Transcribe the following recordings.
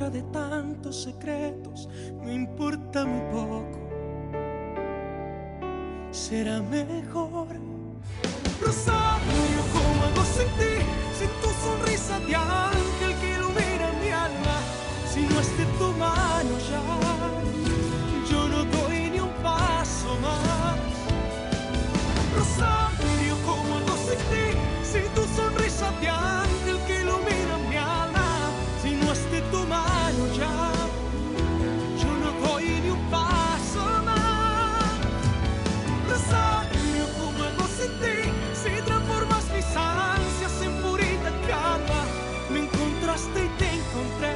nuestra de tantos secretos me importa muy poco. Será mejor. Rosario, ¿cómo hago sin ti? Sin tu sonrisa de ángel que ilumina mi alma. Si no es de tu mano ya, yo no doy ni un paso más. Rosario, ¿cómo hago sin ti? Sin tu sonrisa de ángel que ilumina mi alma. Si no es de tu mano ya, yo no doy ni un paso más. Rosario, ¿cómo hago sin ti? Si transformas mis ansias en purita calma. Me encontraste y te encontré.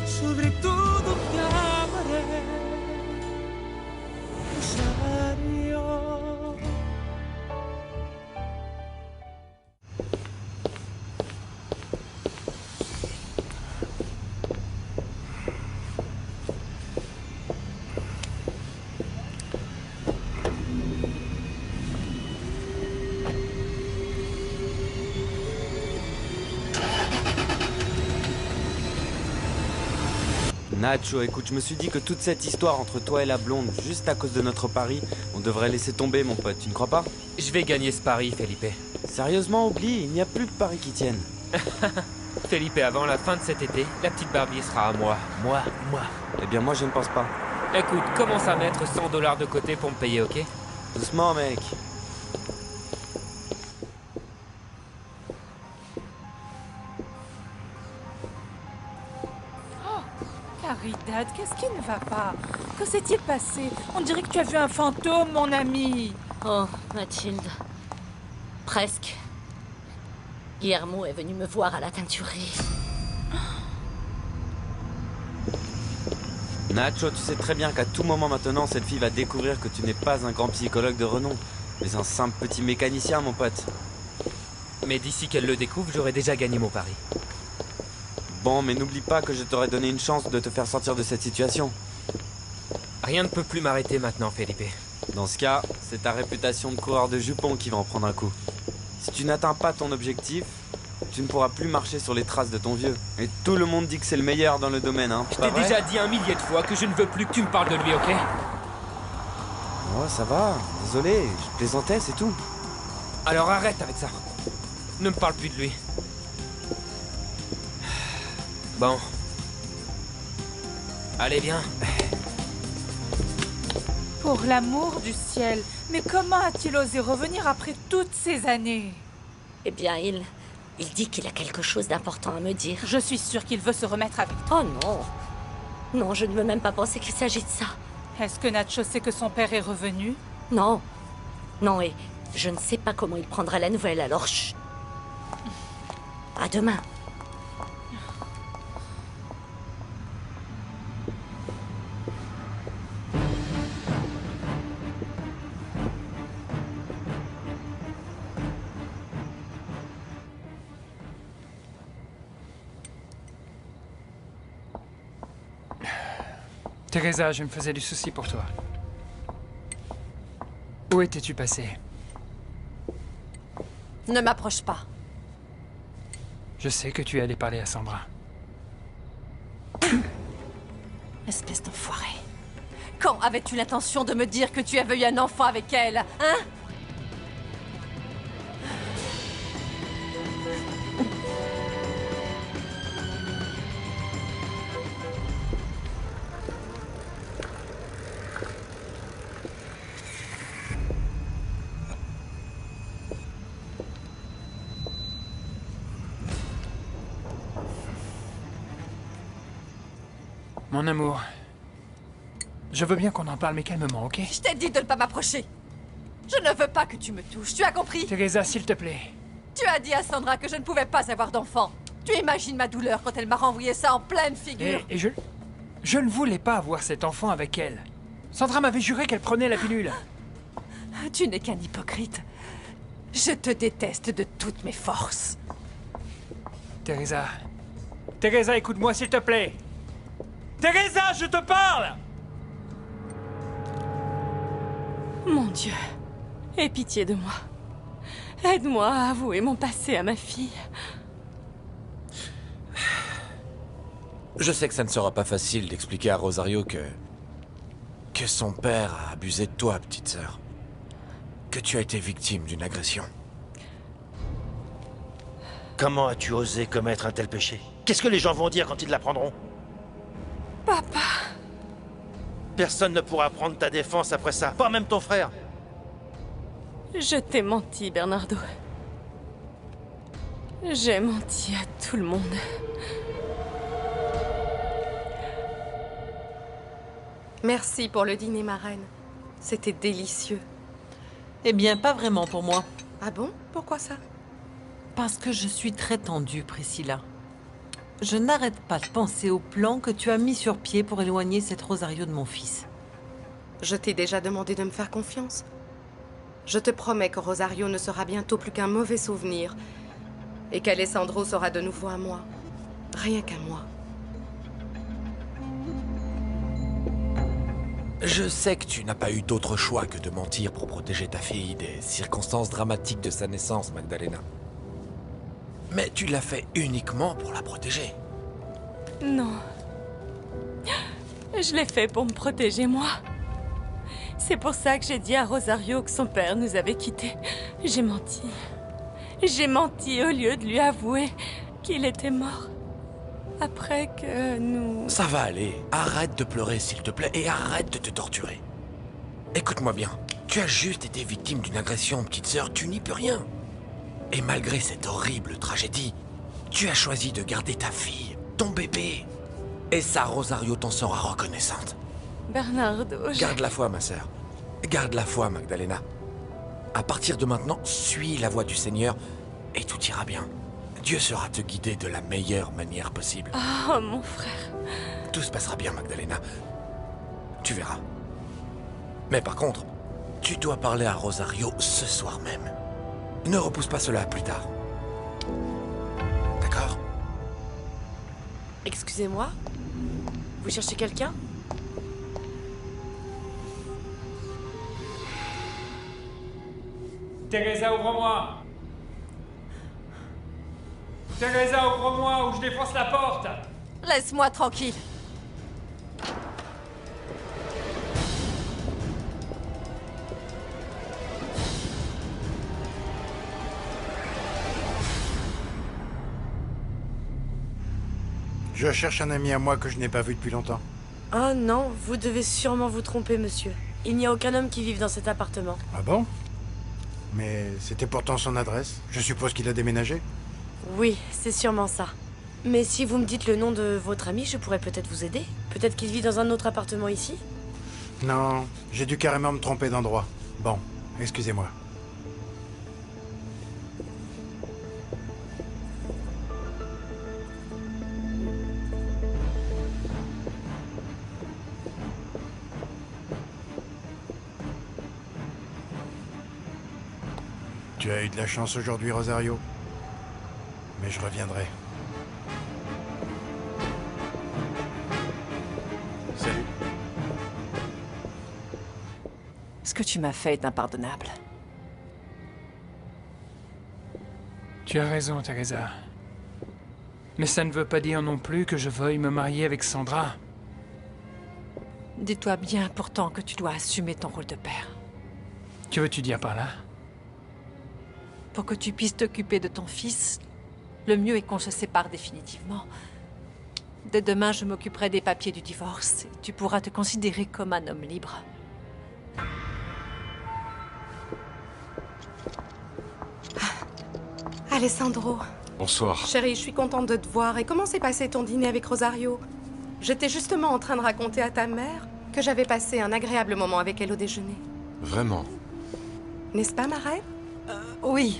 Sobre todo te amaré. Rosario. Nacho, écoute, je me suis dit que toute cette histoire entre toi et la blonde, juste à cause de notre pari, on devrait laisser tomber, mon pote, tu ne crois pas? Je vais gagner ce pari, Felipe. Sérieusement, oublie, il n'y a plus de paris qui tiennent. Felipe, avant la fin de cet été, la petite Barbie sera à moi. Moi. Eh bien, moi, je ne pense pas. Écoute, commence à mettre 100 $ de côté pour me payer, ok? Doucement, mec. Caridad, qu'est-ce qui ne va pas? Que s'est-il passé? On dirait que tu as vu un fantôme, mon ami. Oh, Mathilde. Presque. Guillermo est venu me voir à la teinturerie. Nacho, tu sais très bien qu'à tout moment maintenant, cette fille va découvrir que tu n'es pas un grand psychologue de renom, mais un simple petit mécanicien, mon pote. Mais d'ici qu'elle le découvre, j'aurai déjà gagné mon pari. Bon, mais n'oublie pas que je t'aurais donné une chance de te faire sortir de cette situation. Rien ne peut plus m'arrêter maintenant, Felipe. Dans ce cas, c'est ta réputation de coureur de jupons qui va en prendre un coup. Si tu n'atteins pas ton objectif, tu ne pourras plus marcher sur les traces de ton vieux. Et tout le monde dit que c'est le meilleur dans le domaine, hein. Je t'ai déjà dit 1 millier de fois que je ne veux plus que tu me parles de lui, ok? Oh, ça va. Désolé, je plaisantais, c'est tout. Alors arrête avec ça. Ne me parle plus de lui. Bon. Allez, viens. Pour l'amour du ciel, mais comment a-t-il osé revenir après toutes ces années? Eh bien, il dit qu'il a quelque chose d'important à me dire. Je suis sûre qu'il veut se remettre avec toi. Oh non. Non, je ne veux même pas penser qu'il s'agit de ça. Est-ce que Nacho sait que son père est revenu? Non. Non, et je ne sais pas comment il prendra la nouvelle, alors chut. À demain. Teresa, je me faisais du souci pour toi. Où étais-tu passé? Ne m'approche pas. Je sais que tu es allé parler à Sandra. Espèce d'enfoiré. Quand avais-tu l'intention de me dire que tu avais eu un enfant avec elle, hein? Mon amour, je veux bien qu'on en parle, mais calmement, ok? Je t'ai dit de ne pas m'approcher. Je ne veux pas que tu me touches, tu as compris? Teresa, s'il te plaît. Tu as dit à Sandra que je ne pouvais pas avoir d'enfant. Tu imagines ma douleur quand elle m'a renvoyé ça en pleine figure. Et je ne voulais pas avoir cet enfant avec elle. Sandra m'avait juré qu'elle prenait la pilule. Tu n'es qu'un hypocrite. Je te déteste de toutes mes forces. Teresa. Teresa, écoute-moi, s'il te plaît. Teresa, je te parle! Mon Dieu, aie pitié de moi. Aide-moi à avouer mon passé à ma fille. Je sais que ça ne sera pas facile d'expliquer à Rosario que son père a abusé de toi, petite sœur. Que tu as été victime d'une agression. Comment as-tu osé commettre un tel péché? Qu'est-ce que les gens vont dire quand ils l'apprendront? Papa. Personne ne pourra prendre ta défense après ça, pas même ton frère. Je t'ai menti, Bernardo. J'ai menti à tout le monde. Merci pour le dîner, ma reine. C'était délicieux. Eh bien, pas vraiment pour moi. Ah bon? Pourquoi ça? Parce que je suis très tendue, Priscilla. Je n'arrête pas de penser au plan que tu as mis sur pied pour éloigner cette Rosario de mon fils. Je t'ai déjà demandé de me faire confiance. Je te promets que Rosario ne sera bientôt plus qu'un mauvais souvenir et qu'Alessandro sera de nouveau à moi. Rien qu'à moi. Je sais que tu n'as pas eu d'autre choix que de mentir pour protéger ta fille des circonstances dramatiques de sa naissance, Magdalena. Mais tu l'as fait uniquement pour la protéger. Non. Je l'ai fait pour me protéger, moi. C'est pour ça que j'ai dit à Rosario que son père nous avait quittés. J'ai menti. J'ai menti au lieu de lui avouer qu'il était mort. Après que nous... Ça va aller. Arrête de pleurer, s'il te plaît, et arrête de te torturer. Écoute-moi bien. Tu as juste été victime d'une agression, petite sœur. Tu n'y peux rien. Et malgré cette horrible tragédie, tu as choisi de garder ta fille, ton bébé. Et ça, Rosario t'en sera reconnaissante. Bernardo, Garde la foi, ma sœur. Garde la foi, Magdalena. À partir de maintenant, suis la voie du Seigneur et tout ira bien. Dieu sera te guider de la meilleure manière possible. Oh, mon frère. Tout se passera bien, Magdalena. Tu verras. Mais par contre, tu dois parler à Rosario ce soir même. Ne repousse pas cela à plus tard. D'accord? Excusez-moi? Vous cherchez quelqu'un? Teresa, ouvre-moi! Teresa, ouvre-moi ou je défonce la porte! Laisse-moi tranquille. Je cherche un ami à moi que je n'ai pas vu depuis longtemps. Oh non, vous devez sûrement vous tromper, monsieur. Il n'y a aucun homme qui vive dans cet appartement. Ah bon? Mais c'était pourtant son adresse. Je suppose qu'il a déménagé? Oui, c'est sûrement ça. Mais si vous me dites le nom de votre ami, je pourrais peut-être vous aider. Peut-être qu'il vit dans un autre appartement ici? Non, j'ai dû carrément me tromper d'endroit. Bon, excusez-moi. Tu as eu de la chance aujourd'hui, Rosario. Mais je reviendrai. Salut. Ce que tu m'as fait est impardonnable. Tu as raison, Teresa. Mais ça ne veut pas dire non plus que je veuille me marier avec Sandra. Dis-toi bien pourtant que tu dois assumer ton rôle de père. Que veux-tu dire par là? Pour que tu puisses t'occuper de ton fils, le mieux est qu'on se sépare définitivement. Dès demain, je m'occuperai des papiers du divorce et tu pourras te considérer comme un homme libre. Alessandro. Bonsoir. Chérie, je suis contente de te voir. Et comment s'est passé ton dîner avec Rosario? J'étais justement en train de raconter à ta mère que j'avais passé un agréable moment avec elle au déjeuner. Vraiment? N'est-ce pas, ma reine? Oui.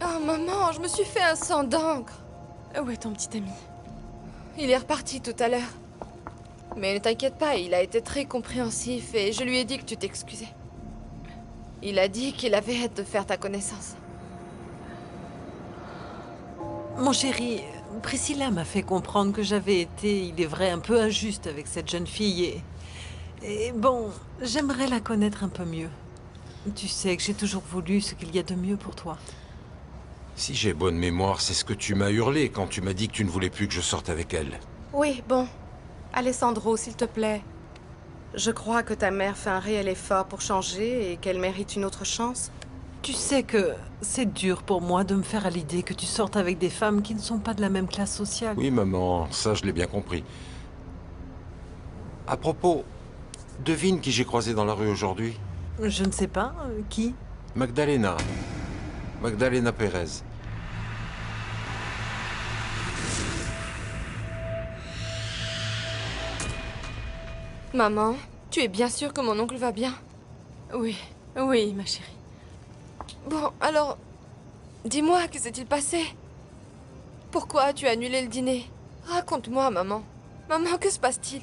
Oh maman, je me suis fait un sang d'encre. Où est ton petit ami? Il est reparti tout à l'heure. Mais ne t'inquiète pas, il a été très compréhensif et je lui ai dit que tu t'excusais. Il a dit qu'il avait hâte de faire ta connaissance. Mon chéri, Priscilla m'a fait comprendre que j'avais été, il est vrai, un peu injuste avec cette jeune fille et bon, j'aimerais la connaître un peu mieux. Tu sais que j'ai toujours voulu ce qu'il y a de mieux pour toi. Si j'ai bonne mémoire, c'est ce que tu m'as hurlé quand tu m'as dit que tu ne voulais plus que je sorte avec elle. Oui, bon. Alessandro, s'il te plaît. Je crois que ta mère fait un réel effort pour changer et qu'elle mérite une autre chance. Tu sais que c'est dur pour moi de me faire à l'idée que tu sortes avec des femmes qui ne sont pas de la même classe sociale. Oui, maman, ça je l'ai bien compris. À propos, devine qui j'ai croisé dans la rue aujourd'hui. Je ne sais pas, qui? Magdalena. Magdalena Pérez. Maman, tu es bien sûre que mon oncle va bien? Oui, oui, ma chérie. Bon, alors, dis-moi, que s'est-il passé? Pourquoi as-tu annulé le dîner? Raconte-moi, maman. Maman, que se passe-t-il?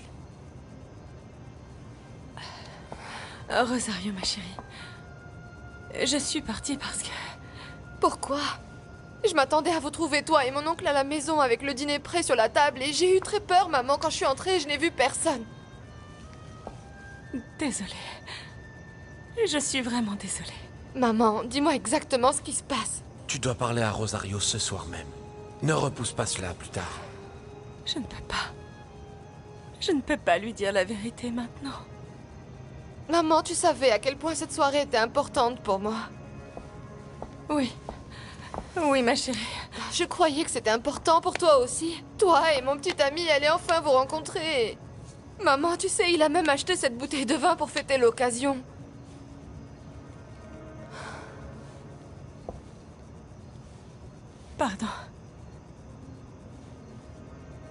Rosario, ma chérie. Je suis partie parce que... Pourquoi? Je m'attendais à vous trouver, toi et mon oncle, à la maison avec le dîner prêt sur la table et j'ai eu très peur, maman. Quand je suis entrée, je n'ai vu personne. Désolée. Je suis vraiment désolée. Maman, dis-moi exactement ce qui se passe. Tu dois parler à Rosario ce soir même. Ne repousse pas cela plus tard. Je ne peux pas. Je ne peux pas lui dire la vérité maintenant. Maman, tu savais à quel point cette soirée était importante pour moi. Oui. Oui, ma chérie. Je croyais que c'était important pour toi aussi. Toi et mon petit ami allaient enfin vous rencontrer. Maman, tu sais, il a même acheté cette bouteille de vin pour fêter l'occasion. Pardon.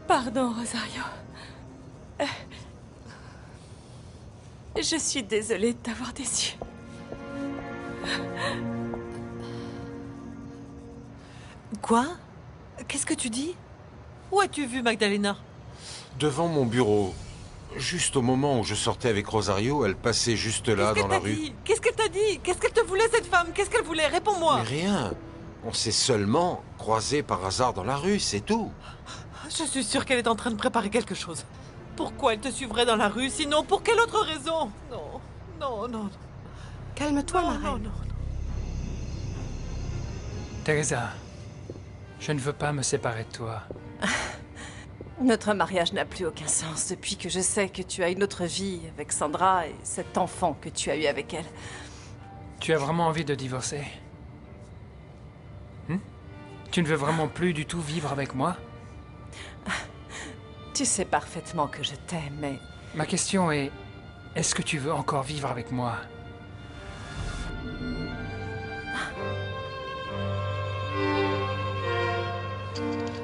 Pardon, Rosario. Je suis désolée de t'avoir déçue. Quoi? Qu'est-ce que tu dis? Où as-tu vu Magdalena? Devant mon bureau. Juste au moment où je sortais avec Rosario, elle passait juste là dans la rue. Qu'est-ce qu'elle t'a dit? Qu'est-ce qu'elle te voulait, cette femme? Qu'est-ce qu'elle voulait? Réponds-moi. Mais rien. On s'est seulement croisés par hasard dans la rue, c'est tout. Je suis sûre qu'elle est en train de préparer quelque chose. Pourquoi elle te suivrait dans la rue? Sinon, pour quelle autre raison? Non, non, non. Calme-toi, ma reine. Non, non. Teresa, je ne veux pas me séparer de toi. Notre mariage n'a plus aucun sens depuis que je sais que tu as une autre vie avec Sandra et cet enfant que tu as eu avec elle. Tu as vraiment envie de divorcer? Tu ne veux vraiment plus du tout vivre avec moi? Tu sais parfaitement que je t'aime, mais... Ma question est, est-ce que tu veux encore vivre avec moi?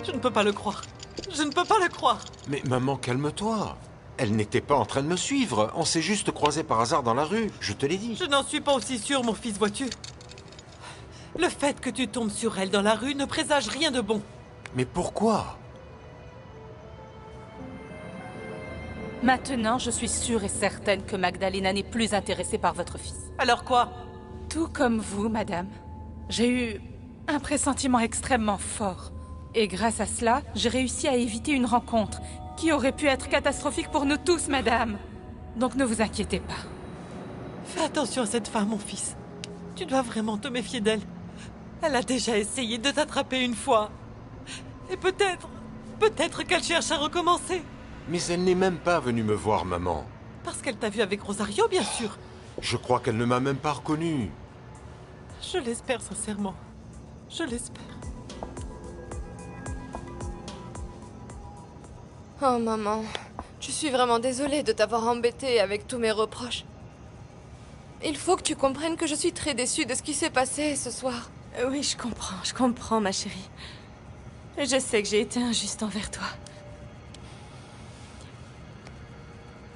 Je ne peux pas le croire. Je ne peux pas le croire. Mais maman, calme-toi. Elle n'était pas en train de me suivre. On s'est juste croisés par hasard dans la rue. Je te l'ai dit. Je n'en suis pas aussi sûre, mon fils, vois-tu. Le fait que tu tombes sur elle dans la rue ne présage rien de bon. Mais pourquoi? Maintenant, je suis sûre et certaine que Magdalena n'est plus intéressée par votre fils. Alors quoi? Tout comme vous, madame. J'ai eu un pressentiment extrêmement fort. Et grâce à cela, j'ai réussi à éviter une rencontre qui aurait pu être catastrophique pour nous tous, madame. Donc ne vous inquiétez pas. Fais attention à cette femme, mon fils. Tu dois vraiment te méfier d'elle. Elle a déjà essayé de t'attraper une fois. Et peut-être qu'elle cherche à recommencer. Mais elle n'est même pas venue me voir, maman. Parce qu'elle t'a vu avec Rosario, bien sûr. Je crois qu'elle ne m'a même pas reconnu. Je l'espère sincèrement. Je l'espère. Oh, maman. Je suis vraiment désolée de t'avoir embêtée avec tous mes reproches. Il faut que tu comprennes que je suis très déçue de ce qui s'est passé ce soir. Oui, je comprends, ma chérie. Je sais que j'ai été injuste envers toi.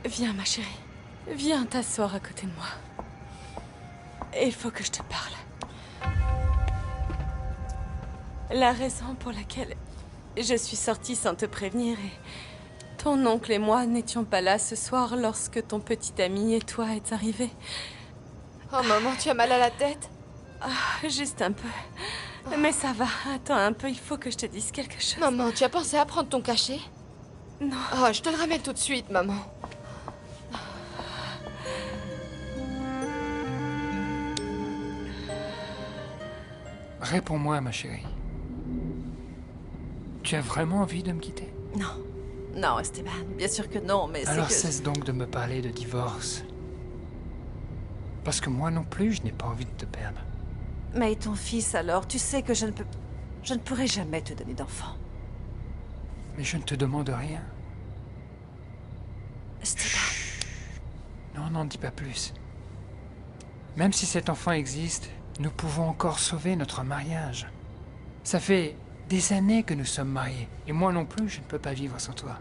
Viens, ma chérie. Viens t'asseoir à côté de moi. Il faut que je te parle. La raison pour laquelle je suis sortie sans te prévenir et ton oncle et moi n'étions pas là ce soir lorsque ton petit ami et toi êtes arrivés. Oh, maman, tu as mal à la tête? Juste un peu. Mais ça va, attends un peu, il faut que je te dise quelque chose. Maman, tu as pensé à prendre ton cachet? Non. Oh, je te le ramène tout de suite, maman. Réponds-moi, ma chérie. Tu as vraiment envie de me quitter? Non. Non, Esteban, bien sûr que non, mais c'est Alors que... cesse donc de me parler de divorce. Parce que moi non plus, je n'ai pas envie de te perdre. Mais ton fils, alors, tu sais que je ne pourrai jamais te donner d'enfant. Mais je ne te demande rien. Esteban. Non, n'en dis pas plus. Même si cet enfant existe, nous pouvons encore sauver notre mariage. Ça fait des années que nous sommes mariés. Et moi non plus, je ne peux pas vivre sans toi.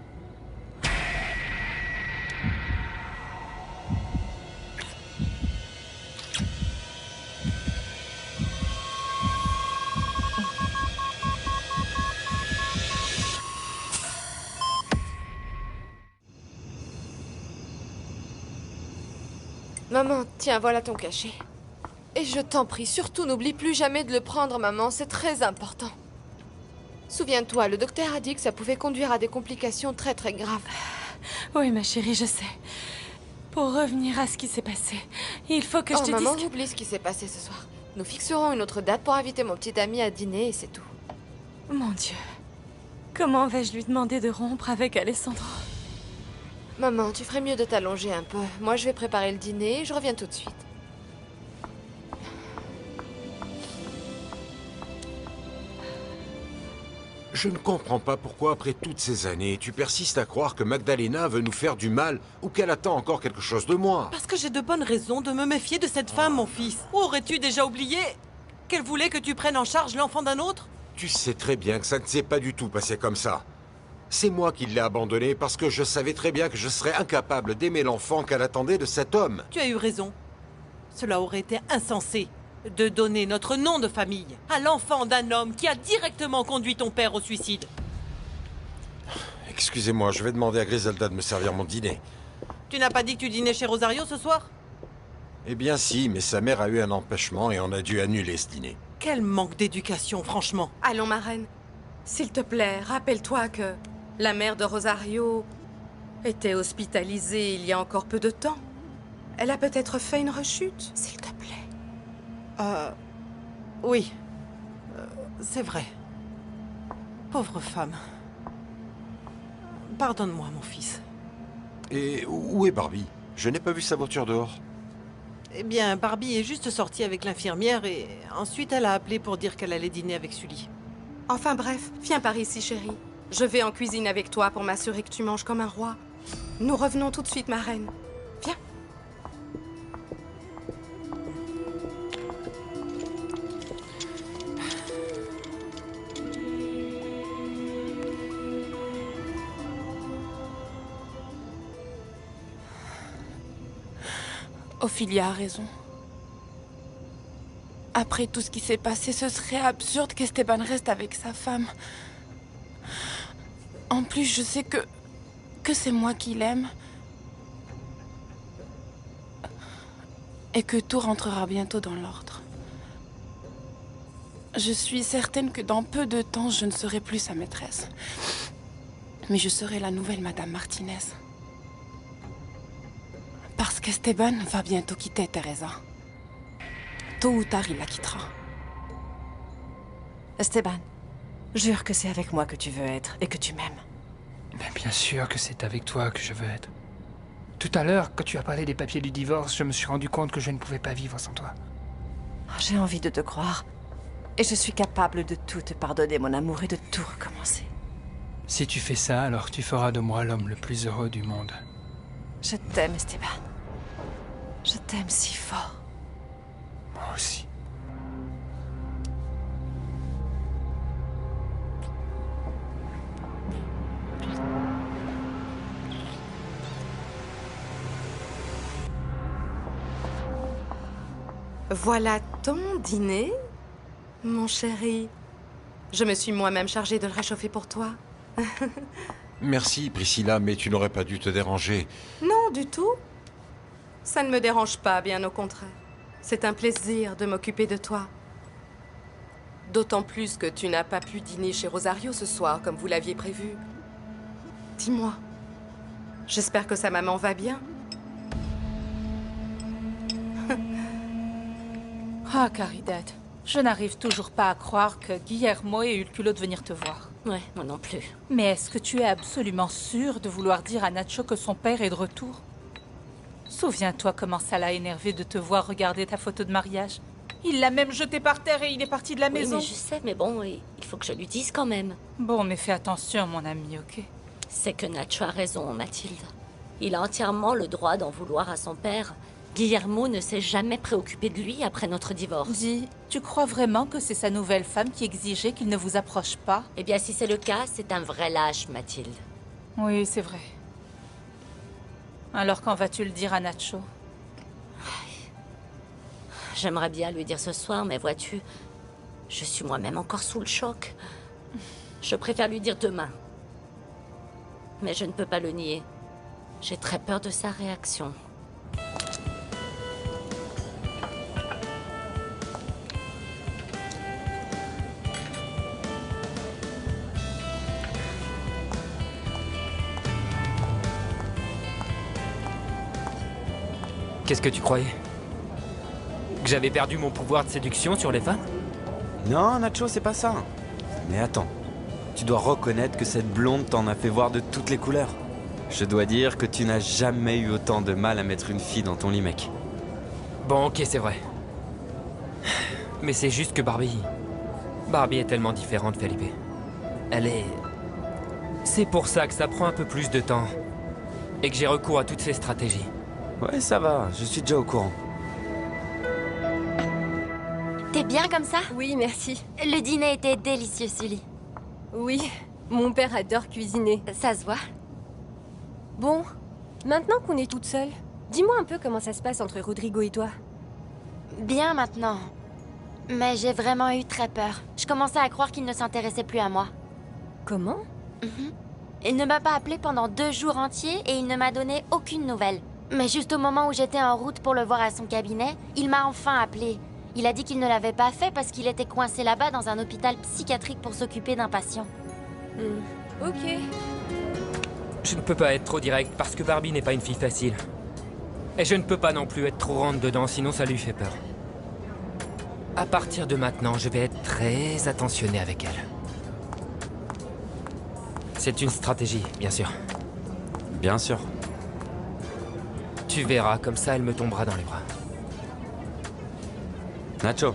Maman, tiens, voilà ton cachet. Et je t'en prie, surtout n'oublie plus jamais de le prendre, maman, c'est très important. Souviens-toi, le docteur a dit que ça pouvait conduire à des complications très très graves. Oui, ma chérie, je sais. Pour revenir à ce qui s'est passé, il faut que je te maman, dise... oublie ce qui s'est passé ce soir. Nous fixerons une autre date pour inviter mon petit ami à dîner et c'est tout. Mon Dieu. Comment vais-je lui demander de rompre avec Alessandro? Maman, tu ferais mieux de t'allonger un peu. Moi, je vais préparer le dîner et je reviens tout de suite. Je ne comprends pas pourquoi, après toutes ces années, tu persistes à croire que Magdalena veut nous faire du mal ou qu'elle attend encore quelque chose de moi. Parce que j'ai de bonnes raisons de me méfier de cette femme, mon fils. Ou aurais-tu déjà oublié qu'elle voulait que tu prennes en charge l'enfant d'un autre? Tu sais très bien que ça ne s'est pas du tout passé comme ça. C'est moi qui l'ai abandonnée parce que je savais très bien que je serais incapable d'aimer l'enfant qu'elle attendait de cet homme. Tu as eu raison. Cela aurait été insensé de donner notre nom de famille à l'enfant d'un homme qui a directement conduit ton père au suicide. Excusez-moi, je vais demander à Griselda de me servir mon dîner. Tu n'as pas dit que tu dînais chez Rosario ce soir? Eh bien si, mais sa mère a eu un empêchement et on a dû annuler ce dîner. Quel manque d'éducation, franchement. Allons, ma reine. S'il te plaît, rappelle-toi que la mère de Rosario était hospitalisée il y a encore peu de temps. Elle a peut-être fait une rechute, s'il te plaît. Oui. C'est vrai. Pauvre femme. Pardonne-moi, mon fils. Et où est Barbie? Je n'ai pas vu sa voiture dehors. Eh bien, Barbie est juste sortie avec l'infirmière et ensuite elle a appelé pour dire qu'elle allait dîner avec Sully. Enfin bref, viens par ici, chérie. Je vais en cuisine avec toi pour m'assurer que tu manges comme un roi. Nous revenons tout de suite, ma reine. Viens. Ophélia a raison. Après tout ce qui s'est passé, ce serait absurde qu'Esteban reste avec sa femme. En plus, je sais que c'est moi qui l'aime. Et que tout rentrera bientôt dans l'ordre. Je suis certaine que dans peu de temps, je ne serai plus sa maîtresse. Mais je serai la nouvelle Madame Martinez. Parce qu'Esteban va bientôt quitter Teresa. Tôt ou tard, il la quittera. Esteban, jure que c'est avec moi que tu veux être et que tu m'aimes. Mais bien sûr que c'est avec toi que je veux être. Tout à l'heure, quand tu as parlé des papiers du divorce, je me suis rendu compte que je ne pouvais pas vivre sans toi. J'ai envie de te croire. Et je suis capable de tout te pardonner, mon amour, et de tout recommencer. Si tu fais ça, alors tu feras de moi l'homme le plus heureux du monde. Je t'aime, Esteban. Je t'aime si fort. Moi aussi. Voilà ton dîner, mon chéri. Je me suis moi-même chargée de le réchauffer pour toi. Merci, Priscilla, mais tu n'aurais pas dû te déranger. Non, du tout. Ça ne me dérange pas, bien au contraire. C'est un plaisir de m'occuper de toi. D'autant plus que tu n'as pas pu dîner chez Rosario ce soir, comme vous l'aviez prévu. Dis-moi, j'espère que sa maman va bien. Ah, Caridad, je n'arrive toujours pas à croire que Guillermo ait eu le culot de venir te voir. Ouais, moi non plus. Mais est-ce que tu es absolument sûr de vouloir dire à Nacho que son père est de retour? Souviens-toi comment ça l'a énervé de te voir regarder ta photo de mariage. Il l'a même jeté par terre et il est parti de la maison. Oui, mais je sais, mais bon, il faut que je lui dise quand même. Bon, mais fais attention, mon ami, ok? C'est que Nacho a raison, Mathilde. Il a entièrement le droit d'en vouloir à son père. Guillermo ne s'est jamais préoccupé de lui après notre divorce. Dis, tu crois vraiment que c'est sa nouvelle femme qui exigeait qu'il ne vous approche pas? Eh bien, si c'est le cas, c'est un vrai lâche, Mathilde. Oui, c'est vrai. Alors quand vas-tu le dire à Nacho? J'aimerais bien lui dire ce soir, mais vois-tu, je suis moi-même encore sous le choc. Je préfère lui dire demain. Mais je ne peux pas le nier. J'ai très peur de sa réaction. Qu'est-ce que tu croyais? Que j'avais perdu mon pouvoir de séduction sur les femmes? Non, Nacho, c'est pas ça. Mais attends, tu dois reconnaître que cette blonde t'en a fait voir de toutes les couleurs. Je dois dire que tu n'as jamais eu autant de mal à mettre une fille dans ton lit, mec. Bon, ok, c'est vrai. Mais c'est juste que Barbie est tellement différente, Felipe. Elle est... C'est pour ça que ça prend un peu plus de temps. Et que j'ai recours à toutes ces stratégies. Ouais, ça va, je suis déjà au courant. T'es bien comme ça? Oui, merci. Le dîner était délicieux, Sully. Oui, mon père adore cuisiner. Ça se voit. Bon, maintenant qu'on est toute seule, dis-moi un peu comment ça se passe entre Rodrigo et toi. Bien maintenant. Mais j'ai vraiment eu très peur. Je commençais à croire qu'il ne s'intéressait plus à moi. Comment? Il ne m'a pas appelé pendant 2 jours entiers et il ne m'a donné aucune nouvelle. Mais juste au moment où j'étais en route pour le voir à son cabinet, il m'a enfin appelé. Il a dit qu'il ne l'avait pas fait parce qu'il était coincé là-bas dans un hôpital psychiatrique pour s'occuper d'un patient. Ok. Je ne peux pas être trop direct parce que Barbie n'est pas une fille facile. Et je ne peux pas non plus être trop rentre dedans, sinon ça lui fait peur. À partir de maintenant, je vais être très attentionné avec elle. C'est une stratégie, bien sûr. Bien sûr. Tu verras, comme ça elle me tombera dans les bras. Nacho.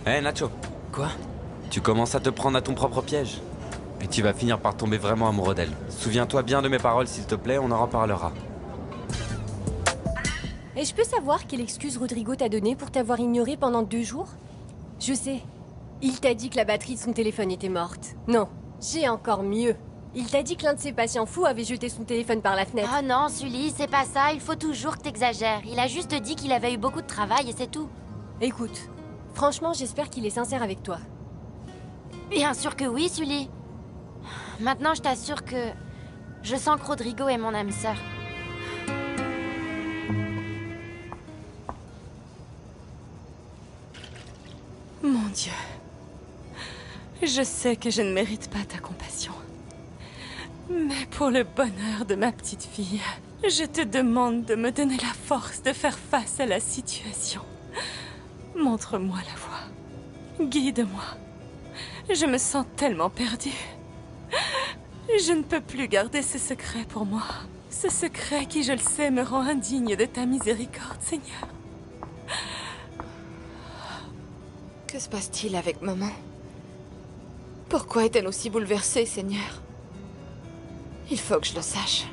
Nacho. Quoi? Tu commences à te prendre à ton propre piège. Et tu vas finir par tomber vraiment amoureux d'elle. Souviens-toi bien de mes paroles, s'il te plaît, on en reparlera. Et je peux savoir quelle excuse Rodrigo t'a donnée pour t'avoir ignoré pendant 2 jours? Je sais. Il t'a dit que la batterie de son téléphone était morte. Non, j'ai encore mieux. Il t'a dit que l'un de ses patients fous avait jeté son téléphone par la fenêtre. Oh non, Sully, c'est pas ça. Il faut toujours que t'exagères. Il a juste dit qu'il avait eu beaucoup de travail et c'est tout. Écoute, franchement, j'espère qu'il est sincère avec toi. Bien sûr que oui, Sully. Maintenant, je t'assure que je sens que Rodrigo est mon âme sœur. Mon Dieu. Je sais que je ne mérite pas ta compassion. Mais pour le bonheur de ma petite fille, je te demande de me donner la force de faire face à la situation. Montre-moi la voie. Guide-moi. Je me sens tellement perdue. Je ne peux plus garder ce secret pour moi. Ce secret qui, je le sais, me rend indigne de ta miséricorde, Seigneur. Que se passe-t-il avec maman? Pourquoi est-elle aussi bouleversée, Seigneur? Il faut que je le sache.